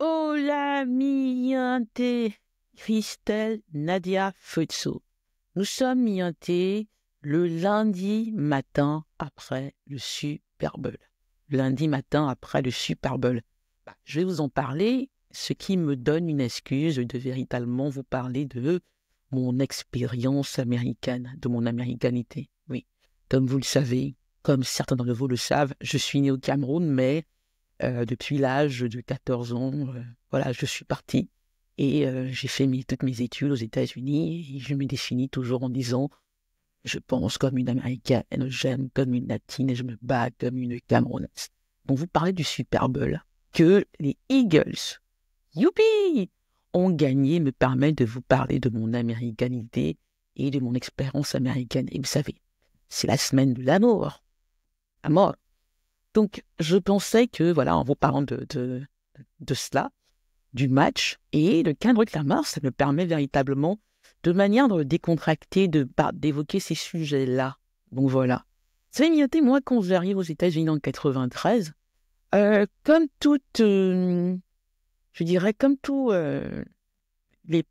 Hola, mignonté, Christelle Nadia Futso. Nous sommes mignontés le lundi matin après le Super Bowl. Lundi matin après le Super Bowl. Je vais vous en parler, ce qui me donne une excuse de véritablement vous parler de mon expérience américaine, de mon américanité. Oui, comme vous le savez, comme certains d'entre vous le savent, je suis né au Cameroun, mais depuis l'âge de 14 ans, voilà, je suis parti et j'ai fait toutes mes études aux États-Unis et je me définis toujours en disant je pense comme une Américaine, j'aime comme une Latine et je me bats comme une Camerounaise. Donc vous parlez du Super Bowl que les Eagles, youpi, ont gagné me permet de vous parler de mon américanité et de mon expérience américaine. Et vous savez, c'est la semaine de l'amour. Amour. Donc, je pensais que, voilà, en vous parlant de cela, du match, et le Kendrick Lamar, ça me permet véritablement, de manière décontractée, d'évoquer ces sujets-là. Donc voilà. Vous savez, Mioté, moi, quand j'arrive aux États-Unis en 93, comme toutes, je dirais, comme tous les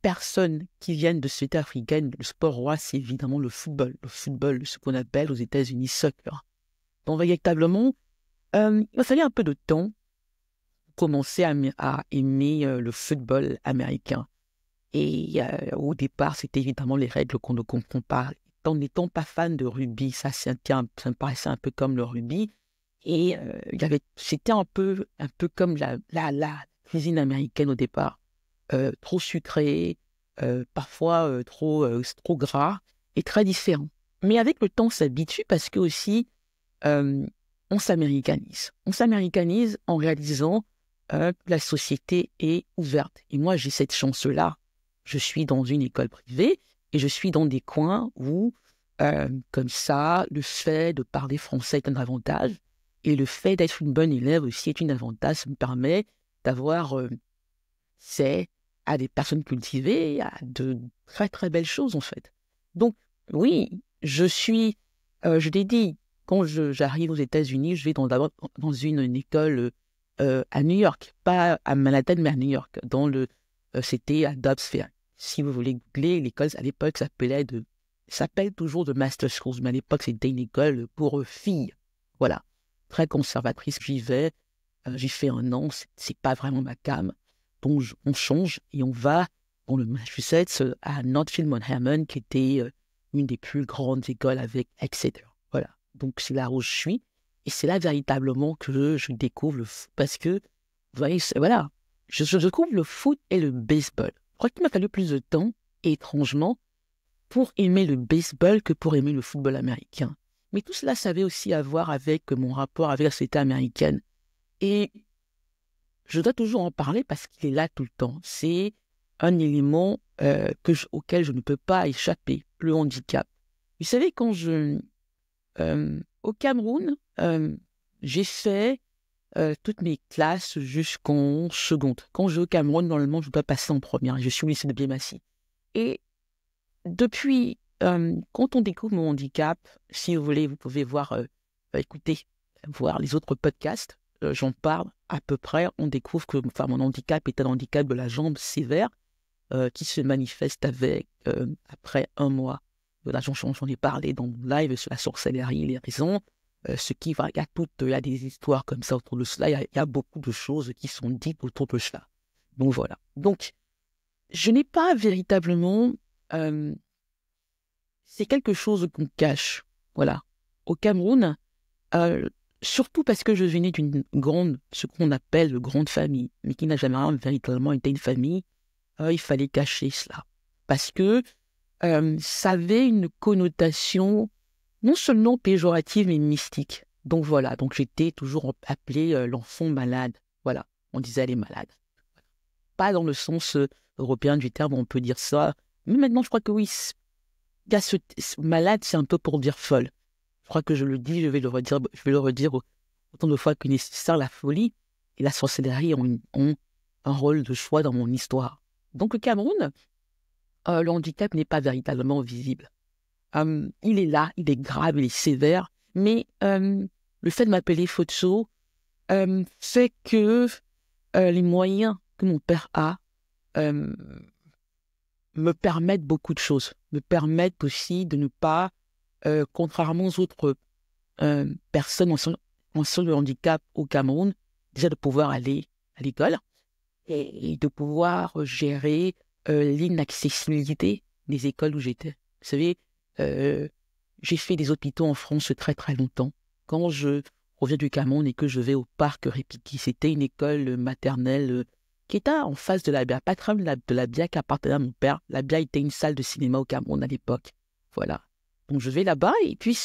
personnes qui viennent de sociétés africaines, le sport roi, c'est évidemment le football. Le football, ce qu'on appelle aux États-Unis soccer. Donc, véritablement, il m'a fallu un peu de temps pour commencer à aimer le football américain. Et au départ, c'était évidemment les règles qu'on ne comprend pas. N'étant pas fan de rugby, ça me paraissait un peu comme le rugby. Et c'était un peu comme la cuisine américaine au départ. Trop sucré, parfois trop gras et très différent. Mais avec le temps, on s'habitue parce que aussi, on s'américanise. On s'américanise en réalisant que la société est ouverte. Et moi, j'ai cette chance-là. Je suis dans une école privée et je suis dans des coins où, comme ça, le fait de parler français est un avantage et le fait d'être une bonne élève aussi est un avantage. Ça me permet d'avoir accès à des personnes cultivées, à de très très belles choses en fait. Donc, oui, je l'ai dit, quand j'arrive aux États-Unis, je vais d'abord dans une école à New York, pas à Manhattan, mais à New York. C'était à Dobbs Fair. Si vous voulez googler, l'école à l'époque s'appelle toujours de Master Schools, mais à l'époque c'était une école pour filles. Voilà, très conservatrice. J'y fais un an, c'est pas vraiment ma came. Donc on change et on va dans le Massachusetts à Northfield-on-Hamon, qui était une des plus grandes écoles avec Exeter. Voilà. Donc, c'est là où je suis. Et c'est là véritablement que je découvre le foot. Parce que, vous voyez, voilà, je découvre le foot et le baseball. Je crois qu'il m'a fallu plus de temps, étrangement, pour aimer le baseball que pour aimer le football américain. Mais tout cela, ça avait aussi à voir avec mon rapport avec la société américaine. Et je dois toujours en parler parce qu'il est là tout le temps. C'est un élément auquel je ne peux pas échapper, le handicap. Vous savez, au Cameroun, j'ai fait toutes mes classes jusqu'en seconde. Quand je vais au Cameroun, normalement, je dois passer en première. Je suis au lycée de Biémassi. Et depuis, quand on découvre mon handicap, si vous voulez, vous pouvez voir les autres podcasts. J'en parle à peu près. On découvre que mon handicap est un handicap de la jambe sévère qui se manifeste après un mois. Là, j'en ai parlé dans mon live sur la sorcellerie, les raisons. Il y a des histoires comme ça autour de cela. Il y a beaucoup de choses qui sont dites autour de cela. Donc voilà. Donc, je n'ai pas véritablement... c'est quelque chose qu'on cache. Voilà. Au Cameroun, surtout parce que je venais ce qu'on appelle une grande famille, mais qui n'a jamais véritablement été une famille, il fallait cacher cela. Parce que ça avait une connotation non seulement péjorative, mais mystique. Donc voilà, donc j'étais toujours appelée l'enfant malade. Voilà, on disait elle est malade. Pas dans le sens européen du terme, on peut dire ça. Mais maintenant, je crois que oui, malade, c'est un peu pour dire folle. Je crois que je le dis, je vais le redire autant de fois que nécessaire. La folie et la sorcellerie ont un rôle de choix dans mon histoire. Donc le Cameroun, le handicap n'est pas véritablement visible. Il est là, il est grave, il est sévère, mais le fait de m'appeler Futso fait que les moyens que mon père a euh, me permettent beaucoup de choses, me permettent aussi de ne pas, contrairement aux autres personnes en situation de handicap au Cameroun, déjà de pouvoir aller à l'école et de pouvoir gérer l'inaccessibilité des écoles où j'étais. Vous savez, euh, j'ai fait des hôpitaux en France très très longtemps. Quand je reviens du Cameroun et que je vais au parc Répiki, c'était une école maternelle qui était en face de la BIA, pas très loin de la BIA qui appartenait à mon père. La BIA était une salle de cinéma au Cameroun à l'époque. Voilà. Donc je vais là-bas et puis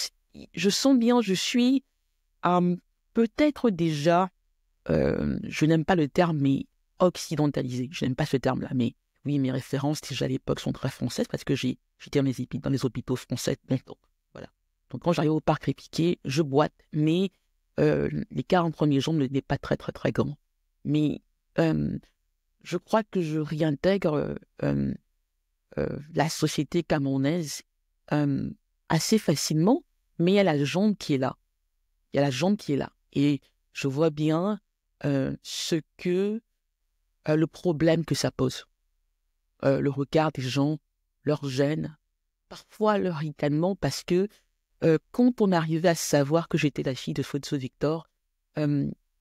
je sens bien, je suis peut-être déjà, je n'aime pas le terme, mais occidentalisé. Je n'aime pas ce terme-là, mais oui, mes références déjà à l'époque sont très françaises parce que j'étais dans les hôpitaux français longtemps. Voilà. Donc quand j'arrive au parc Répiquet, je boite, mais les 40 premiers jours ne n'est pas très très très grand. Mais je crois que je réintègre la société camerounaise assez facilement, mais il y a la jambe qui est là. Il y a la jambe qui est là. Et je vois bien le problème que ça pose. Le regard des gens, leur gêne, parfois leur ricanement, parce que quand on arrivait à savoir que j'étais la fille de Fotso Victor,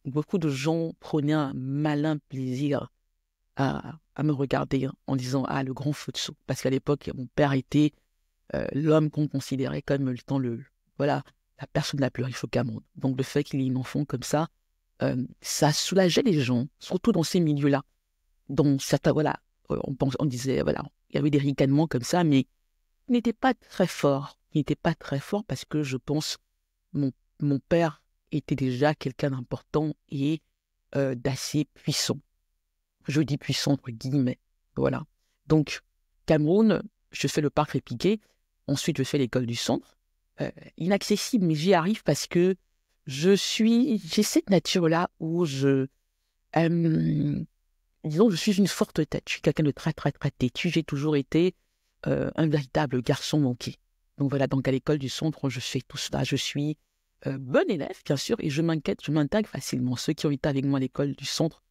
beaucoup de gens prenaient un malin plaisir à me regarder en disant « Ah, le grand Fotso », parce qu'à l'époque, mon père était l'homme qu'on considérait comme voilà, la personne la plus riche au Cameroun. Donc le fait qu'il y ait un enfant comme ça soulageait les gens, surtout dans ces milieux-là. Donc certains, voilà, on disait, voilà, il y avait des ricanements comme ça, mais il n'était pas très fort. Il n'était pas très fort parce que je pense mon père était déjà quelqu'un d'important et d'assez puissant. Je dis puissant entre guillemets. Voilà. Donc, Cameroun, je fais le parc Répiquet. Ensuite, je fais l'école du centre. Inaccessible, mais j'y arrive parce que j'ai cette nature-là où disons, je suis une forte tête. Je suis quelqu'un de très, très, très têtu. J'ai toujours été un véritable garçon manqué. Donc voilà, donc à l'école du centre, je fais tout cela. Je suis bon élève, bien sûr, et je m'intègre facilement. Ceux qui ont été avec moi à l'école du centre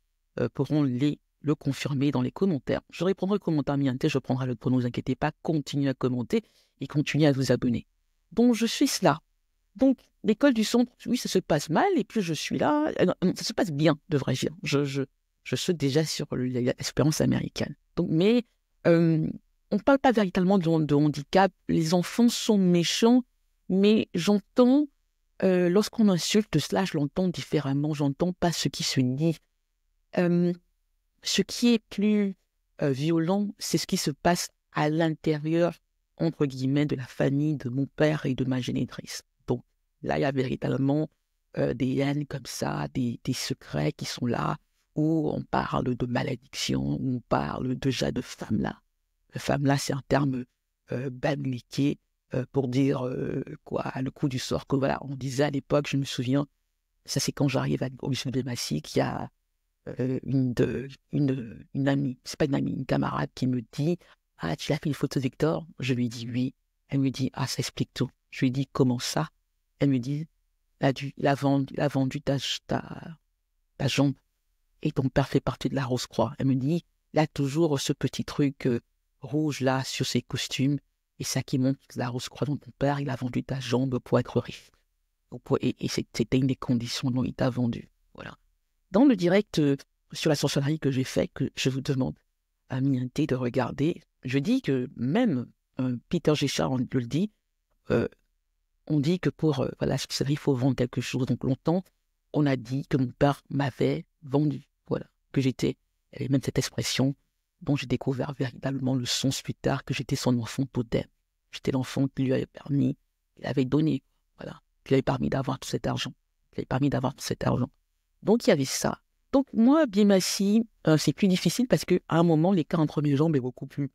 pourront le confirmer dans les commentaires. Je répondrai aux commentaires mienté, je prendrai le pronom, ne vous inquiétez pas. Continuez à commenter et continuez à vous abonner. Donc je suis cela. Donc l'école du centre, oui, ça se passe mal, et puis je suis là. Non, ça se passe bien, devrais-je dire. Je saute déjà sur l'expérience américaine. Donc, mais on ne parle pas véritablement de handicap. Les enfants sont méchants, mais j'entends, lorsqu'on insulte cela, je l'entends différemment. J'entends pas ce qui se dit. Ce qui est plus violent, c'est ce qui se passe à l'intérieur, entre guillemets, de la famille de mon père et de ma génitrice. Donc là, il y a véritablement des haines comme ça, des secrets qui sont là, où on parle de malédiction, où on parle déjà de femme-là. Femme-là, c'est un terme bamliqué pour dire quoi, le coup du sort. Que voilà, on disait à l'époque, je me souviens, ça c'est quand j'arrive au lycée de Massy, qu'il y a une amie, c'est pas une amie, une camarade qui me dit « Ah, tu l'as fait une photo Victor ?» Je lui dis « Oui ». Elle me dit « Ah, ça explique tout ». Je lui dis « Comment ça ?» Elle me dit « Il a vendu ta jambe et ton père fait partie de la Rose-Croix. » Elle me dit « Il a toujours ce petit truc rouge là sur ses costumes et ça qui montre la Rose-Croix dont ton père, il a vendu ta jambe pour être riche. » Et c'était une des conditions dont il t'a vendu. Voilà. Dans le direct sur la sorcellerie que j'ai fait, que je vous demande à Mienté de regarder, je dis que même Peter Géchard le dit, on dit que pour la sorcellerie, il faut vendre quelque chose. Donc longtemps, on a dit que mon père m'avait vendu, voilà, que j'étais, il y avait même cette expression dont j'ai découvert véritablement le sens plus tard, que j'étais son enfant totem. J'étais l'enfant qui lui avait permis, il avait donné, voilà, qui lui avait permis d'avoir tout cet argent, Donc, il y avait ça. Donc, moi, Biémassi, c'est plus difficile parce qu'à un moment, les 40 premiers jambes est beaucoup plus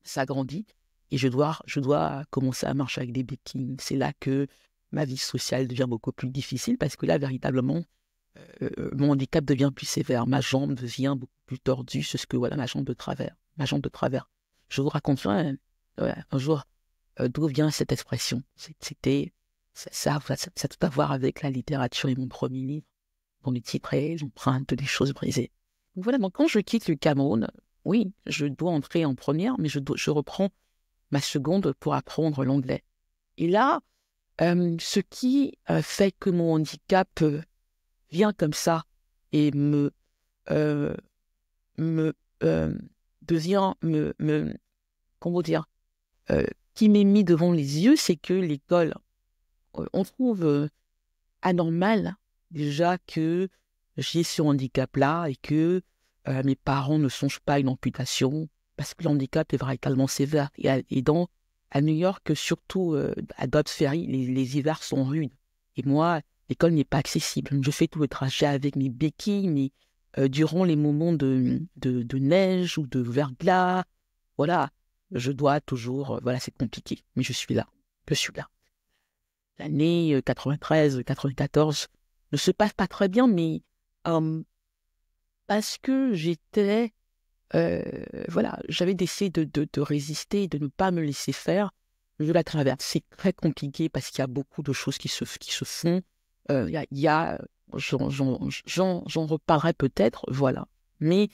s'agrandit et je dois commencer à marcher avec des béquilles. C'est là que ma vie sociale devient beaucoup plus difficile parce que là, véritablement, mon handicap devient plus sévère. Ma jambe devient beaucoup plus tordue. C'est ce que, voilà, ma jambe de travers. Je vous raconte un jour d'où vient cette expression. Ça a tout à voir avec la littérature et mon premier livre. Dont le titre est « L'empreinte des choses brisées ». Voilà, donc quand je quitte le Cameroun, oui, je dois entrer en première, mais je reprends ma seconde pour apprendre l'anglais. Et là, ce qui fait que mon handicap vient comme ça et euh, me devient, comment dire, qui m'est mis devant les yeux, c'est que l'école, on trouve anormal déjà que j'ai ce handicap-là et que mes parents ne songent pas à une amputation parce que le handicap est véritablement sévère. À New York, surtout à Dobbs Ferry, les hivers sont rudes. Et moi, l'école n'est pas accessible. Je fais tout le trajet avec mes béquilles, mais durant les moments de neige ou de verglas, voilà, je dois toujours, voilà, c'est compliqué. Mais je suis là, je suis là. L'année 93, 94 ne se passe pas très bien, mais parce que j'étais, voilà, j'avais décidé de résister, de ne pas me laisser faire. Je la traverse. C'est très compliqué parce qu'il y a beaucoup de choses qui se font. J'en reparlerai peut-être, voilà. Mais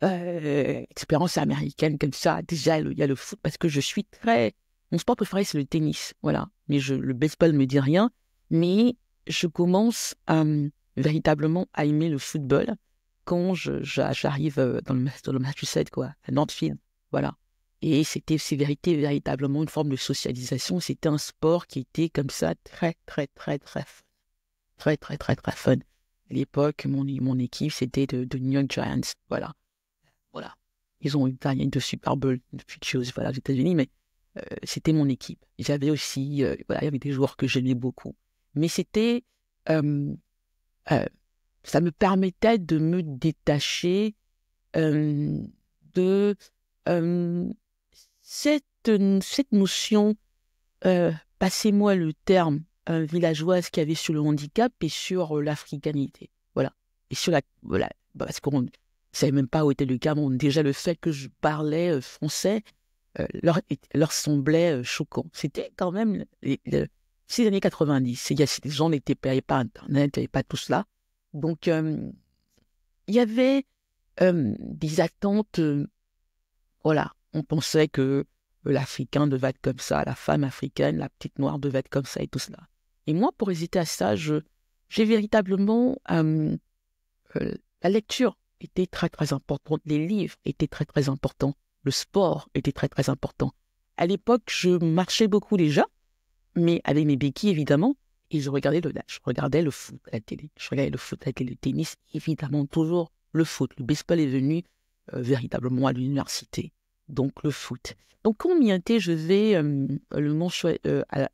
expérience américaine comme ça, déjà, il y a le foot parce que je suis très... Mon sport préféré, c'est le tennis, voilà. Mais le baseball ne me dit rien. Mais je commence véritablement à aimer le football quand j'arrive dans le Massachusetts, quoi, à Northfield, voilà. Et c'est véritablement une forme de socialisation. C'était un sport qui était comme ça très, très, très, très, très, très, très, très fun. À l'époque, mon équipe, c'était de New York Giants, voilà. Voilà. Ils ont gagné de Super Bowl, de choses, voilà, aux États-Unis, mais c'était mon équipe. J'avais aussi, voilà, il y avait des joueurs que j'aimais beaucoup. Mais c'était, euh, euh, ça me permettait de me détacher de euh, cette notion, passez-moi le terme, villageoise qu'il y avait sur le handicap et sur l'africanité. Voilà. Et sur voilà, parce qu'on ne savait même pas où était le Cameroun. Déjà, le fait que je parlais français leur semblait choquant. C'était quand même ces années 90. Les gens n'avaient pas Internet, n'avaient pas tout cela. Donc, il y avait des attentes, voilà. On pensait que l'Africain devait être comme ça, la femme africaine, la petite noire devait être comme ça et tout cela. Et moi, pour hésiter à ça, j'ai véritablement... la lecture était très, très importante. Les livres étaient très, très importants. Le sport était très, très important. À l'époque, je marchais beaucoup déjà, mais avec mes béquilles, évidemment, et je regardais le foot à la télé. Je regardais le foot à la télé, le tennis, évidemment, toujours le foot. Le baseball est venu véritablement à l'université. Donc, le foot. Donc, quand on m'y était, le moment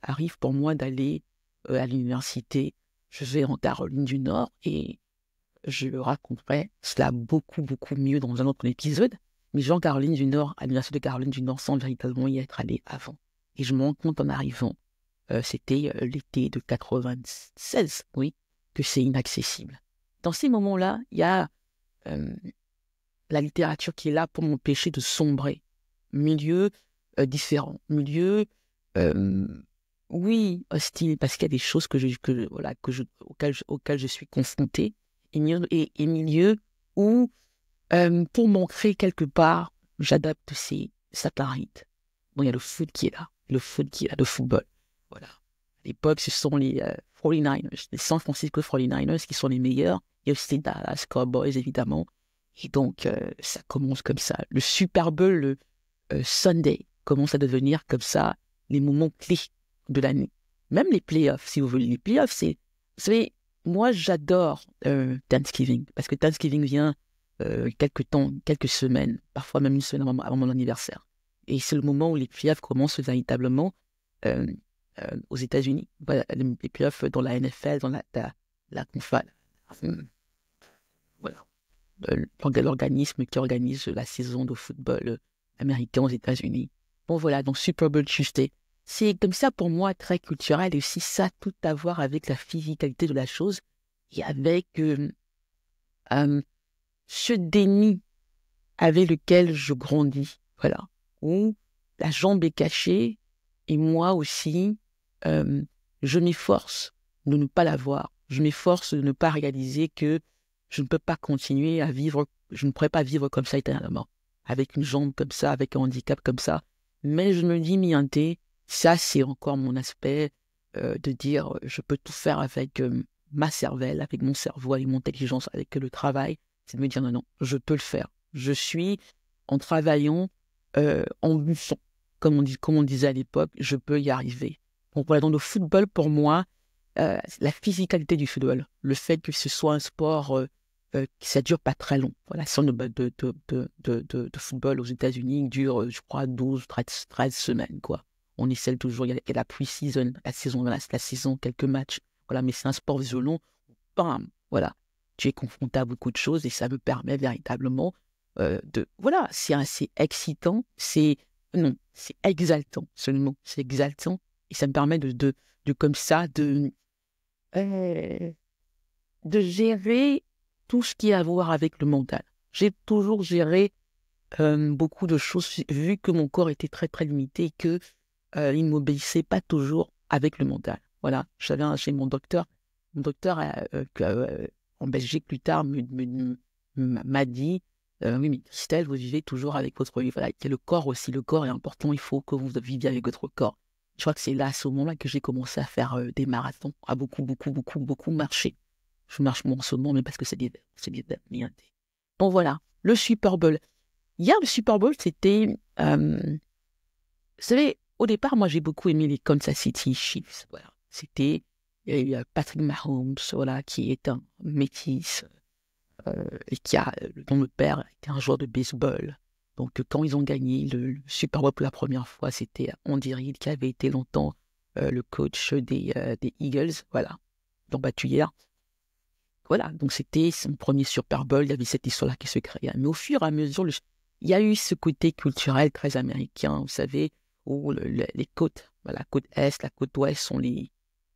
arrive pour moi d'aller à l'université. Je vais en Caroline du Nord et je le raconterai cela beaucoup, beaucoup mieux dans un autre épisode. Mais je vais en Caroline du Nord, à l'université de Caroline du Nord, sans véritablement y être allé avant. Et je me rends compte en arrivant, c'était l'été de 96, oui, que c'est inaccessible. Dans ces moments-là, il y a la littérature qui est là pour m'empêcher de sombrer. Milieu différent, milieu, oui, hostile, parce qu'il y a des choses auxquelles je suis confrontée, et milieu où, pour m'ancrer quelque part, j'adapte ces satellites. Bon, il y a le foot qui est là, le football. Voilà. À l'époque, ce sont les 49ers, les San Francisco 49ers qui sont les meilleurs. Il y a aussi les Dallas Cowboys, évidemment. Et donc, ça commence comme ça. Le Super Bowl, le Sunday, commence à devenir comme ça les moments clés de l'année. Même les playoffs, si vous voulez. Les playoffs, vous savez, moi, j'adore Thanksgiving, parce que Thanksgiving vient quelques semaines, parfois même une semaine avant mon anniversaire. Et c'est le moment où les playoffs commencent véritablement aux États-Unis. Voilà, les playoffs dans la NFL, dans la CONFA. Voilà. L'organisme qui organise la saison de football américain aux États-Unis. Bon, voilà, donc Super Bowl Tuesday. C'est comme ça pour moi très culturel et aussi ça tout à voir avec la physicalité de la chose et avec ce déni avec lequel je grandis, voilà, où la jambe est cachée et moi aussi, je m'efforce de ne pas la voir. Je m'efforce de ne pas réaliser que je ne peux pas continuer à vivre, je ne pourrais pas vivre comme ça éternellement, avec une jambe comme ça, avec un handicap comme ça. Mais je me dis, Mianté, ça c'est encore mon aspect de dire, je peux tout faire avec ma cervelle, avec mon cerveau, avec mon intelligence, avec le travail. C'est de me dire, non, non, je peux le faire. Je suis, en travaillant, en buffant, comme on disait à l'époque, je peux y arriver. Donc voilà, dans le football, pour moi, la physicalité du football, le fait que ce soit un sport que ça dure pas très long. Voilà, la saison de football aux États-Unis dure, je crois, 12, 13 semaines, quoi. On essaie toujours, il y a la pre-season, la saison, quelques matchs. Voilà, mais c'est un sport violent. Bam, voilà. Tu es confronté à beaucoup de choses et ça me permet véritablement voilà, c'est assez excitant, non, c'est exaltant, seulement, c'est exaltant et ça me permet comme ça, euh, de gérer tout ce qui a à voir avec le mental. J'ai toujours géré beaucoup de choses, vu que mon corps était très très limité et que il ne m'obéissait pas toujours avec le mental. Voilà, j'avais chez mon docteur en Belgique plus tard m'a dit oui, mais Christelle, vous vivez toujours avec votre... Voilà, il y a le corps aussi, le corps est important, il faut que vous viviez avec votre corps. Je crois que c'est là, à ce moment-là, que j'ai commencé à faire des marathons, à beaucoup marcher. Je marche moins en ce moment, mais parce que c'est l'hiver. Bon, voilà, le Super Bowl. Hier, le Super Bowl, c'était... vous savez, au départ, moi, j'ai beaucoup aimé les Kansas City Chiefs. Voilà. C'était Patrick Mahomes, voilà, qui est un métis, et dont le père était un joueur de baseball. Donc, quand ils ont gagné le Super Bowl pour la première fois, c'était Andy Reid, qui avait été longtemps le coach des Eagles. Voilà. Ils l'ont battu hier. Voilà. Donc, c'était son premier Super Bowl. Il y avait cette histoire-là qui se créait. Mais au fur et à mesure, il y a eu ce côté culturel très américain, vous savez, où les côtes, la côte Est, la côte Ouest sont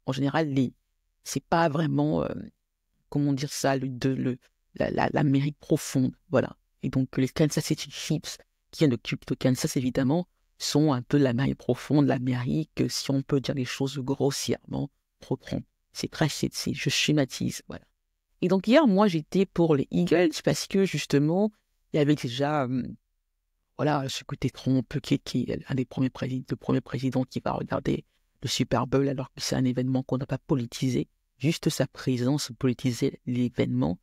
en général, c'est pas vraiment, comment dire ça, l'Amérique profonde, voilà. Et donc, les Kansas City Chiefs, qui viennent de Kansas, évidemment, sont un peu l'Amérique profonde, l'Amérique, si on peut dire les choses grossièrement, proprement. Je schématise, voilà. Et donc, hier, moi, j'étais pour les Eagles parce que, justement, il y avait déjà, voilà, ce côté Trump qui est un des le premier président qui va regarder le Super Bowl alors que c'est un événement qu'on n'a pas politisé. Juste sa présence politisait l'événement.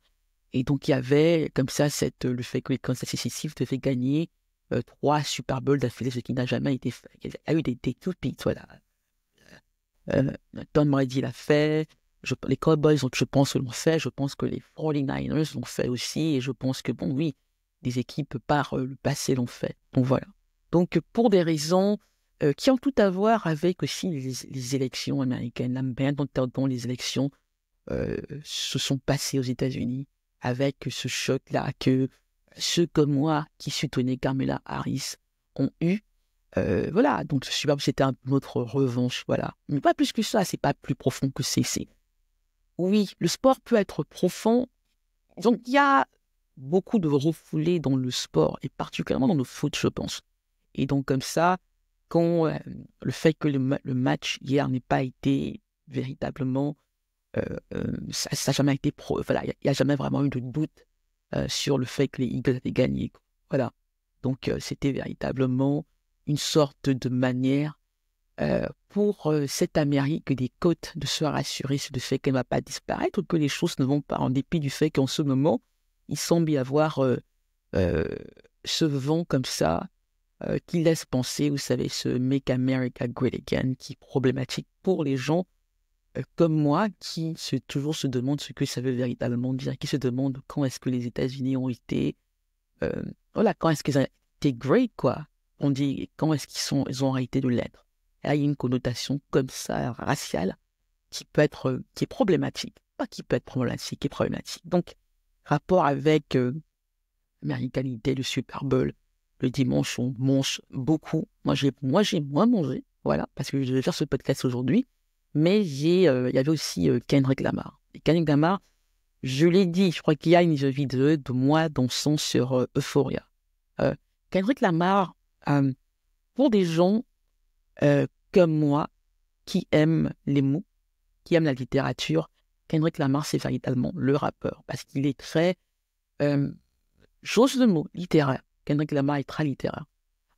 Et donc, il y avait comme ça le fait que les Kansas City Chiefs devaient gagner 3 Super Bowls d'affilée, ce qui n'a jamais été fait. Il y a eu des tout-pics, voilà. Tom Brady l'a fait, les Cowboys, je pense, l'ont fait, je pense que les 49ers l'ont fait aussi, et je pense que, bon, oui, des équipes par le passé l'ont fait. Donc voilà. Donc, pour des raisons qui ont tout à voir avec aussi les élections américaines, la manière dont les élections se sont passées aux États-Unis, avec ce choc-là que ceux comme moi qui soutenaient Kamala Harris ont eu. Voilà, donc ce Super Bowl, c'était notre revanche, voilà. Mais pas plus que ça, c'est pas plus profond que c'est. Oui, le sport peut être profond. Donc il y a beaucoup de refoulés dans le sport, et particulièrement dans le foot, je pense. Et donc comme ça, quand le fait que le match hier n'ait pas été véritablement... ça n'a jamais été voilà, il n'y a jamais vraiment eu de doute sur le fait que les Eagles avaient gagné. Voilà. Donc, c'était véritablement une sorte de manière pour cette Amérique des côtes de se rassurer sur le fait qu'elle ne va pas disparaître, que les choses ne vont pas, en dépit du fait qu'en ce moment, il semble y avoir ce vent comme ça qui laisse penser, vous savez, ce Make America Great Again qui est problématique pour les gens comme moi qui toujours se demandent ce que ça veut véritablement dire, qui se demandent quand est-ce que les États-Unis ont été... voilà, quand est-ce qu'ils ont été great, quoi. On dit quand est-ce ils ont arrêté de l'être. Et là, il y a une connotation comme ça, raciale, qui est problématique. Pas qui peut être problématique, qui est problématique. Donc, rapport avec l'américanité, le Super Bowl, le dimanche, on mange beaucoup. Moi, j'ai moins mangé, voilà, parce que je vais faire ce podcast aujourd'hui. Mais il y avait aussi Kendrick Lamar. Et Kendrick Lamar, je l'ai dit, je crois qu'il y a une vidéo de moi dansant sur Euphoria. Kendrick Lamar, pour des gens comme moi, qui aiment les mots, qui aiment la littérature, Kendrick Lamar, c'est véritablement le rappeur, parce qu'il est très, j'ose le mot, littéraire. Kendrick Lamar est très littéraire.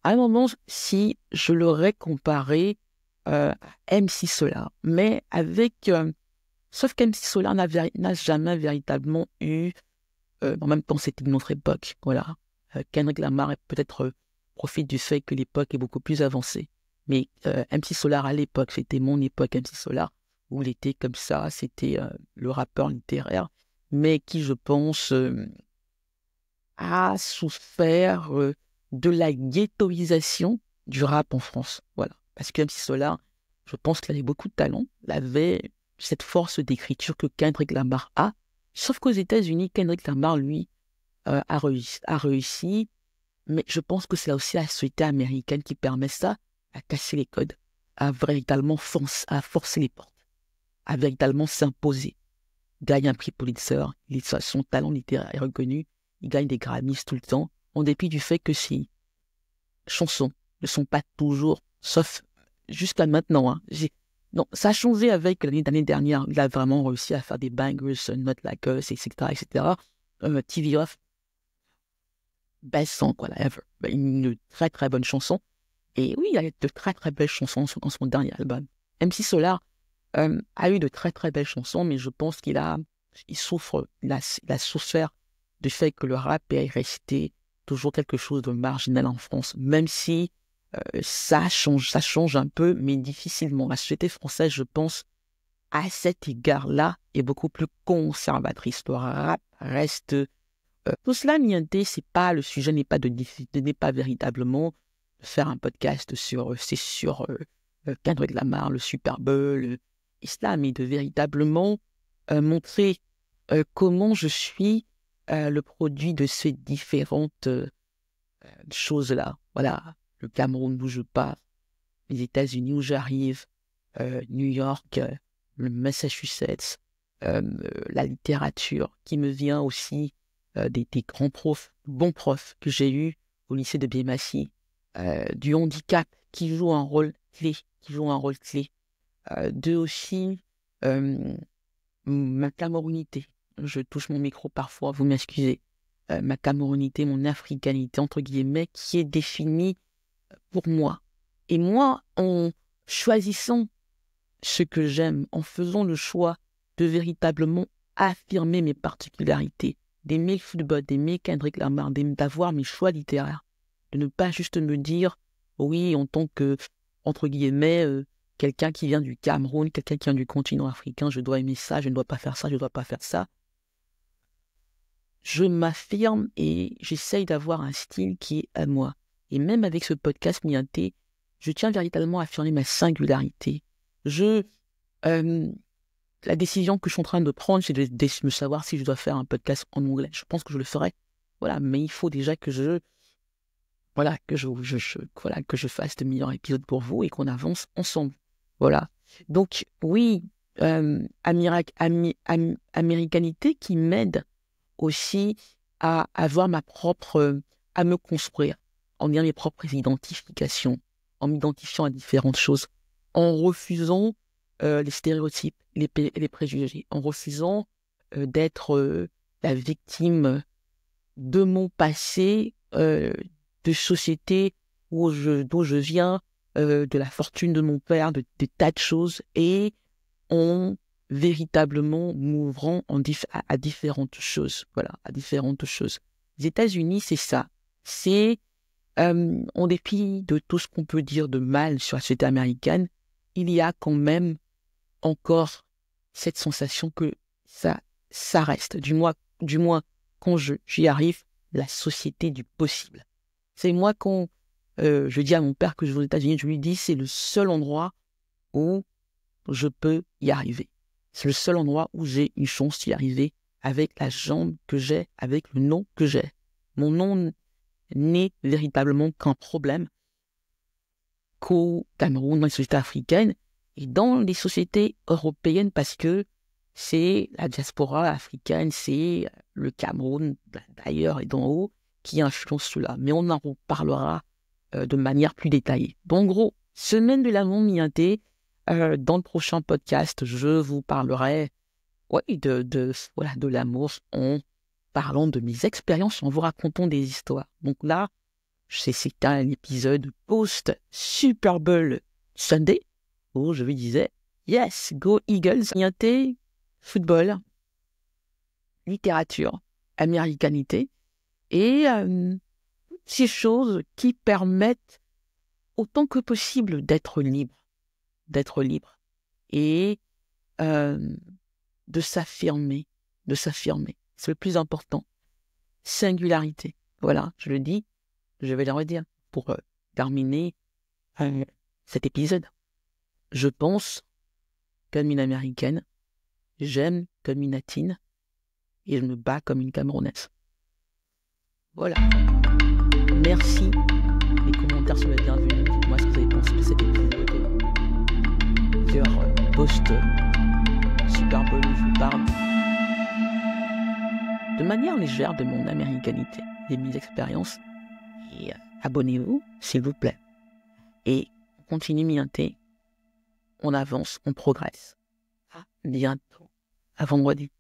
À un moment, si je l'aurais comparé à MC Solar, mais sauf qu'MC Solar n'a jamais véritablement eu, en même temps c'était une autre époque, voilà. Kendrick Lamar peut-être profite du fait que l'époque est beaucoup plus avancée. Mais MC Solar à l'époque, c'était mon époque MC Solar, où il était comme ça, c'était le rappeur littéraire, mais qui, je pense, a souffert de la ghettoisation du rap en France. Voilà. Parce que MC Solar, je pense qu'il avait beaucoup de talent, il avait cette force d'écriture que Kendrick Lamar a, sauf qu'aux États-Unis, Kendrick Lamar, lui, a réussi, mais je pense que c'est aussi la société américaine qui permet ça, à casser les codes, à véritablement forcer les portes, à véritablement s'imposer. Il gagne un prix Pulitzer, son talent littéraire est reconnu, il gagne des Grammys tout le temps, en dépit du fait que ses chansons ne sont pas toujours, sauf jusqu'à maintenant. Non, ça a changé avec l'année dernière, il a vraiment réussi à faire des bangers, Not Like Us, etc. TV Off, best song, whatever. Une très très bonne chanson. Et oui, il a de très très belles chansons dans son dernier album. MC Solar a eu de très très belles chansons, mais je pense il a souffert du fait que le rap est resté toujours quelque chose de marginal en France, même si ça change un peu, mais difficilement. La société française, je pense, à cet égard-là, est beaucoup plus conservatrice. Le rap reste... tout cela, Niente, c'est pas, le sujet n'est pas véritablement de faire un podcast sur Kendrick Lamar, le Super Bowl, Islam, et de véritablement montrer comment je suis le produit de ces différentes choses-là. Voilà, le Cameroun d'où je pars, les États-Unis où j'arrive, New York, le Massachusetts, la littérature qui me vient aussi des grands profs, bons profs que j'ai eus au lycée de Biémassi, du handicap qui joue un rôle clé, de aussi ma camerounité. Je touche mon micro parfois, vous m'excusez. Ma camerounité, mon africanité, entre guillemets, qui est définie pour moi. Et moi, en choisissant ce que j'aime, en faisant le choix de véritablement affirmer mes particularités, d'aimer le football, d'aimer Kendrick Lamar, d'avoir mes choix littéraires, de ne pas juste me dire, oui, en tant que, entre guillemets, quelqu'un qui vient du Cameroun, quelqu'un qui vient du continent africain, je dois aimer ça, je ne dois pas faire ça, je ne dois pas faire ça. Je m'affirme et j'essaye d'avoir un style qui est à moi. Et même avec ce podcast Niente, je tiens véritablement à affirmer ma singularité. La décision que je suis en train de prendre, c'est de me savoir si je dois faire un podcast en anglais. Je pense que je le ferai. Voilà, mais il faut déjà que je fasse de meilleurs épisodes pour vous et qu'on avance ensemble. Voilà. Donc, oui, américanité qui m'aide aussi à avoir à me construire, en ayant mes propres identifications, en m'identifiant à différentes choses, en refusant les stéréotypes, les préjugés, en refusant d'être la victime de mon passé, de société d'où je viens, de la fortune de mon père, de tas de choses, et en véritablement m'ouvrant à différentes choses. Voilà, à différentes choses. Les États-Unis, c'est ça. C'est, en dépit de tout ce qu'on peut dire de mal sur la société américaine, il y a quand même encore cette sensation que ça reste, du moins quand j'y arrive, la société du possible. C'est moi quand je dis à mon père que je vais aux États-Unis, je lui dis c'est le seul endroit où je peux y arriver. C'est le seul endroit où j'ai une chance d'y arriver avec la jambe que j'ai, avec le nom que j'ai. Mon nom n'est véritablement qu'un problème qu'au Cameroun, dans les sociétés africaines et dans les sociétés européennes, parce que c'est la diaspora africaine, c'est le Cameroun d'ailleurs et d'en haut qui influence cela. Mais on en reparlera de manière plus détaillée. Donc, en gros, semaine de la non-mienté, dans le prochain podcast, je vous parlerai voilà, de l'amour en parlant de mes expériences, en vous racontant des histoires. Donc là, c'est un épisode post-Super Bowl Sunday où je lui disais « Yes, go Eagles !» Orienté, football, littérature, américanité et ces choses qui permettent autant que possible d'être libre et de s'affirmer. C'est le plus important. Singularité. Voilà, je le dis, je vais le redire pour terminer cet épisode. Je pense comme une Américaine, j'aime comme une Latine et je me bats comme une Camerounaise. Voilà. Merci. Les commentaires sont les bienvenus. Dites-moi ce que vous avez pensé de cet épisode. Post Super Bowl où je vous parle de manière légère de mon américanité et de mes expériences. Et abonnez-vous, s'il vous plaît. Et on continue mienté. On avance, on progresse. À bientôt. À vendredi.